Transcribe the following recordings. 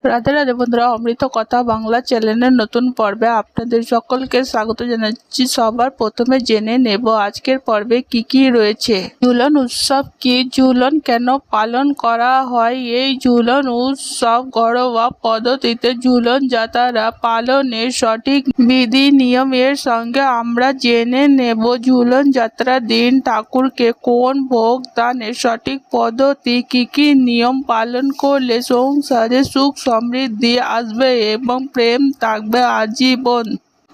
রাধে রাধে বন্ধুরা, অমৃত কথা বাংলা চ্যানেলের নতুন পর্বে আপনাদের সকলকে স্বাগত জানাচ্ছি। সবার প্রথমে জেনে নেব আজকের পর্বে কি কি রয়েছে। ঝুলন উৎসব কি, ঝুলন কেন পালন করা হয়, এই ঝুলন উৎসব ঘরোয়া পদ্ধতিতে ঝুলন যাত্রা পালনের সঠিক বিধি নিয়ম এর সঙ্গে আমরা জেনে নেব ঝুলন যাত্রার দিন ঠাকুরকে কোন ভোগ দানের সঠিক পদ্ধতি, কি কি নিয়ম পালন করলে সংসারে সুখ সমৃদ্ধি আসবে এবং প্রেম থাকবে আজীবন।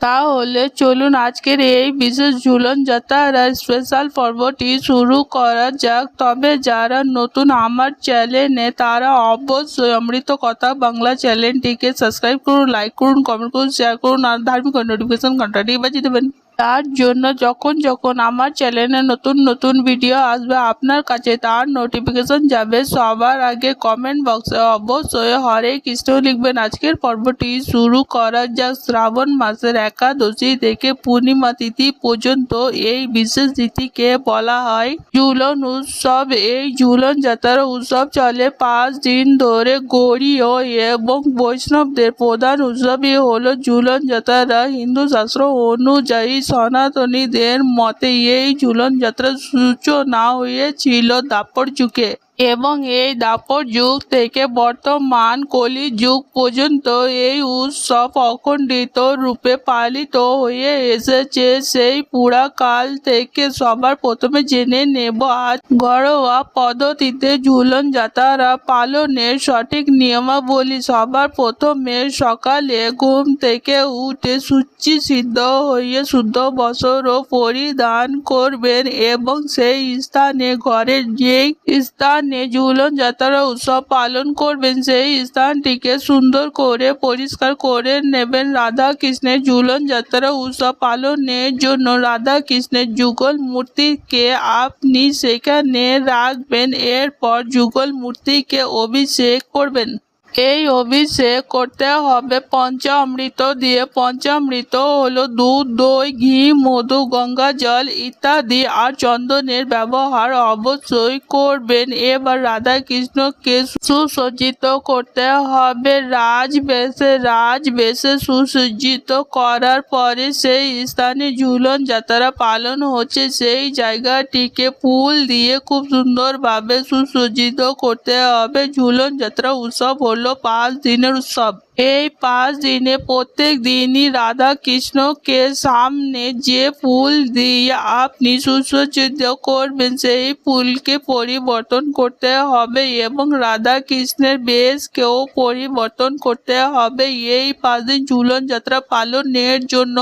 তাহলে চলুন আজকের এই বিশেষ ঝুলন যাত্রার স্পেশাল পর্বটি শুরু করা যাক। তবে যারা নতুন আমার চ্যানেলে তারা অবশ্যই অমৃত কথা বাংলা চ্যানেলটিকে সাবস্ক্রাইব করুন, লাইক করুন, কমেন্ট করুন, শেয়ার করুন আর ধার্মিক নোটিফিকেশন ঘন্টাটি বাজিয়ে দেবেন। তার জন্য যখন যখন আমার চ্যানেলে নতুন নতুন ভিডিও আসবে আপনার কাছে তার নোটিফিকেশন যাবে সবার আগে। কমেন্ট বক্সে অবশ্যই হরে কৃষ্ণ লিখবেন। আজকের পর্বটি শুরু করা যাক। শ্রাবণ মাসের একাদশী থেকে পূর্ণিমা তিথি পর্যন্ত এই বিশেষ তিথিকে বলা হয় ঝুলন উৎসব। এই ঝুলন যাত্রা উৎসব চলে 5 দিন ধরে। গৌড়ীয় এবং বৈষ্ণবদের প্রধান উৎসবই হলো ঝুলন যাত্রা। হিন্দু শাস্ত্র অনুযায়ী সনাতনীদের মতে এই ঝুলন যাত্রার সূচনা হয়েছিল দ্বাপর যুগে এবং এই দ্বাপর যুগ থেকে বর্তমান কলি যুগ পর্যন্ত এই উৎসব অখণ্ডিত রূপে পালিত হয়ে এসেছে সেই পুরাকাল থেকে। সবার প্রথমে জেনে নেব আজ ঘরোয়া পদ্ধতিতে ঝুলন যাত্রা পালনের সঠিক নিয়মাবলী। সবার প্রথমে সকালে ঘুম থেকে উঠে শুচি সিদ্ধ হয়ে শুদ্ধ বস্ত্র পরিধান করবেন এবং সেই স্থানে ঘরের যেই স্থানে ঝুলন যাত্রা উৎসব পালন করবেন সেই স্থানটিকে সুন্দর করে পরিষ্কার করে নেবেন। রাধা কৃষ্ণের ঝুলন যাত্রা উৎসব পালনের জন্য রাধা কৃষ্ণের যুগল মূর্তিকে আপনি সেখানে রাখবেন। এরপর যুগল মূর্তিকে অভিষেক করবেন। এই অভিষেক করতে হবে পঞ্চামৃত দিয়ে। পঞ্চামৃত হলো দুধ, দই, ঘি, মধু, গঙ্গা জল ইত্যাদি আর চন্দনের ব্যবহার অবশ্যই করবেন। এবার রাধা কৃষ্ণকে সুসজ্জিত করতে হবে রাজবেশে। রাজবেশে সুসজ্জিত করার পরে সেই স্থানে ঝুলন যাত্রা পালন হচ্ছে সেই জায়গাটিকে ফুল দিয়ে খুব সুন্দরভাবে সুসজ্জিত করতে হবে। ঝুলন যাত্রা উৎসব হলো 5 দিনের উৎসব। এই 5 দিনে প্রত্যেক দিনই রাধা কৃষ্ণকে সামনে যে ফুল দিয়ে আপনি সুসজ্জিত করবেন সেই ফুলকে পরিবর্তন করতে হবে এবং রাধা কৃষ্ণের বেশকেও পরিবর্তন করতে হবে। এই 5 দিন ঝুলন যাত্রা পালনের জন্য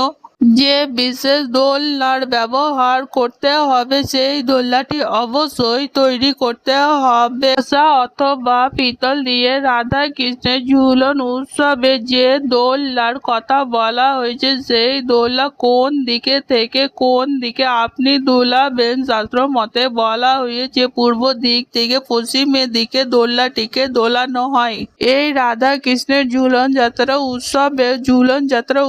যে বিশেষ দোলনার ব্যবহার করতে হবে সেই দোলনাটি অবশ্যই তৈরি করতে হবে অথবা পিতল দিয়ে। রাধা কৃষ্ণের ঝুলন উৎসবে যে দোলনার কথা বলা হয়েছে সেই দোলনা কোন দিকে থেকে কোন দিকে আপনি দোলাবেন শাস্ত্র মতে বলা হয়েছে পূর্ব দিক থেকে পশ্চিমের দিকে দোলনাটিকে দোলানো হয়। এই রাধা কৃষ্ণের ঝুলন যাত্রা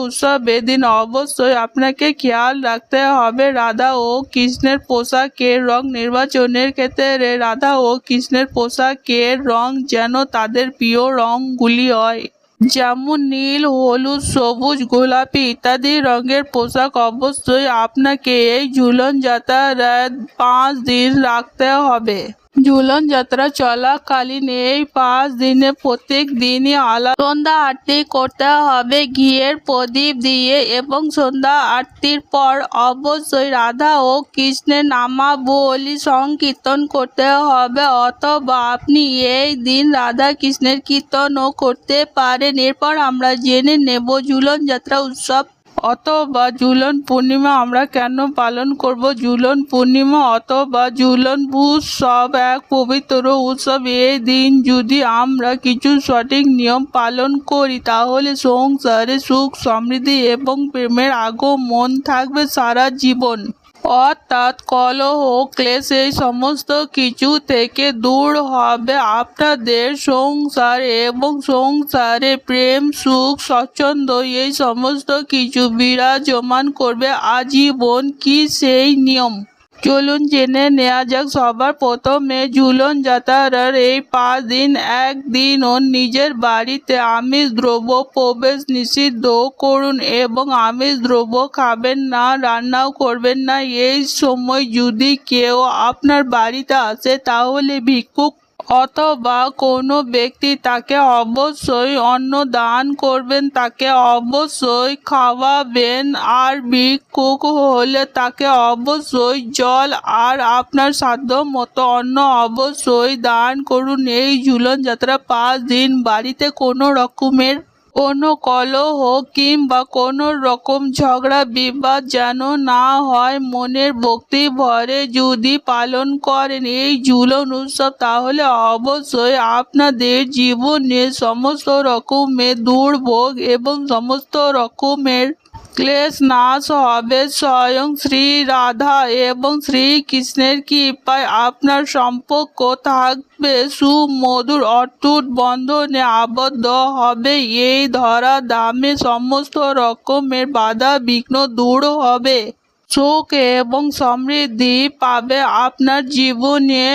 উৎসবের দিন অবশ্যই আপনাকে খেয়াল রাখতে হবে রাধা ও কৃষ্ণের পোশাকের রং নির্বাচনের ক্ষেত্রে। রাধা ও কৃষ্ণের পোশাকের রং যেন তাদের প্রিয় রংগুলি হয়, যেমন নীল, হলুদ, সবুজ, গোলাপি ইত্যাদি রঙের পোশাক অবশ্যই আপনাকে এই ঝুলন যাত্রার 5 দিন রাখতে হবে। ঝুলন যাত্রা চলাকালীন এই 5 দিনে প্রত্যেক দিনই আলাদা সন্ধ্যা আরতি করতে হবে ঘিয়ের প্রদীপ দিয়ে এবং সন্ধ্যা আরতির পর অবশ্যই রাধা ও কৃষ্ণের নামাবলী সংকীর্তন করতে হবে অথবা আপনি এই দিন রাধা কৃষ্ণের কীর্তনও করতে পারেন। এরপর আমরা জেনে নেব ঝুলন যাত্রা উৎসব অথবা ঝুলন পূর্ণিমা আমরা কেন পালন করব। ঝুলন পূর্ণিমা অথবা ঝুলন উৎসব এক পবিত্র উৎসব। এই দিন যদি আমরা কিছু সঠিক নিয়ম পালন করি তাহলে সংসারে সুখ সমৃদ্ধি এবং প্রেমের আগমন থাকবে সারা জীবন। অর্থাৎ কলহ ক্লেশ এই সমস্ত কিছু থেকে দূর হবে আপনাদের সংসার এবং সংসারে প্রেম সুখ স্বচ্ছন্দ এই সমস্ত কিছু বিরাজমান করবে আজীবন। কি সেই নিয়ম? চলুন জেনে নেওয়া যাক। সবার প্রথমে ঝুলন যাত্রার এই 5 দিন একদিনও নিজের বাড়িতে আমিষ দ্রব্য প্রবেশ নিষিদ্ধ করুন এবং আমিষ দ্রব্য খাবেন না, রান্নাও করবেন না। এই সময় যদি কেউ আপনার বাড়িতে আসে তাহলে ভিক্ষুক অথবা কোনো ব্যক্তি তাকে অবশ্যই অন্ন দান করবেন, তাকে অবশ্যই খাওয়াবেন। আর ভিক্ষুক হলে তাকে অবশ্যই জল আর আপনার সাধ্য মতো অন্ন অবশ্যই দান করুন। এই ঝুলন যাত্রা 5 দিন বাড়িতে কোনো রকমের কোনো কলহ কিংবা কোনো রকম ঝগড়া বিবাদ যেন না হয়। মনের ভক্তি ভরে যদি পালন করেন এই ঝুলন উৎসব তাহলে অবশ্যই আপনাদের জীবনে সমস্ত রকমের দুর্ভোগ এবং সমস্ত রকমের ক্লেশ নাশ হবে। স্বয়ং শ্রী রাধা এবং শ্রীকৃষ্ণের কৃপায় আপনার সম্পর্ক থাকবে সুমধুর, অটুট বন্ধনে আবদ্ধ হবে। এই ধরা দামে সমস্ত রকমের বাধা বিঘ্ন দূর হবে। সুখ এবং সমৃদ্ধি পাবে আপনার জীবনে।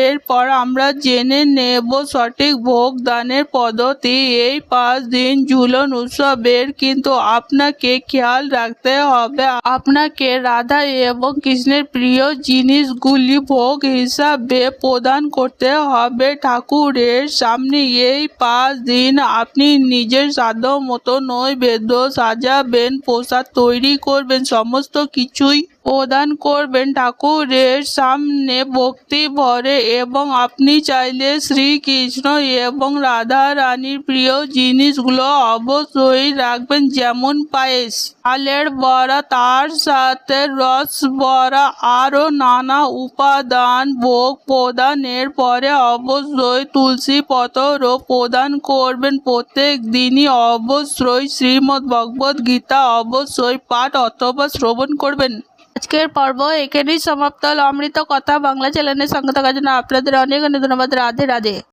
এরপর আমরা জেনে নেব সঠিক ভোগ দানের পদ্ধতি। এই 5 দিন ঝুলন উৎসবের কিন্তু আপনাকে খেয়াল রাখতে হবে। আপনাকে রাধা এবং কৃষ্ণের প্রিয় জিনিসগুলি ভোগ হিসাবে প্রদান করতে হবে ঠাকুরের সামনে। এই 5 দিন আপনি নিজের সাধ্য মতো নৈবেদ্য সাজাবেন, প্রসাদ তৈরি করবেন, সমস্ত কিছুই প্রদান করবেন ঠাকুরের সামনে ভক্তি ভরে। এবং আপনি চাইলে শ্রীকৃষ্ণ এবং রাধা রানীর প্রিয় জিনিসগুলো অবশ্যই রাখবেন, যেমন পায়েস, চালের বড়া, তার সাথে রস বড়া, আরও নানা উপাদান। ভোগ প্রদানের পরে অবশ্যই তুলসী পত্রও প্রদান করবেন। প্রত্যেক দিনই অবশ্যই শ্রীমদ্ ভগবদ গীতা অবশ্যই পাঠ অথবা শ্রবণ করবেন। আজকের পর্ব এখানেই সমাপ্ত হলো। অমৃত কথা বাংলা চ্যানেলের সঙ্গে থাকার জন্য আপনাদের অনেক অনেক ধন্যবাদ। রাধে রাধে।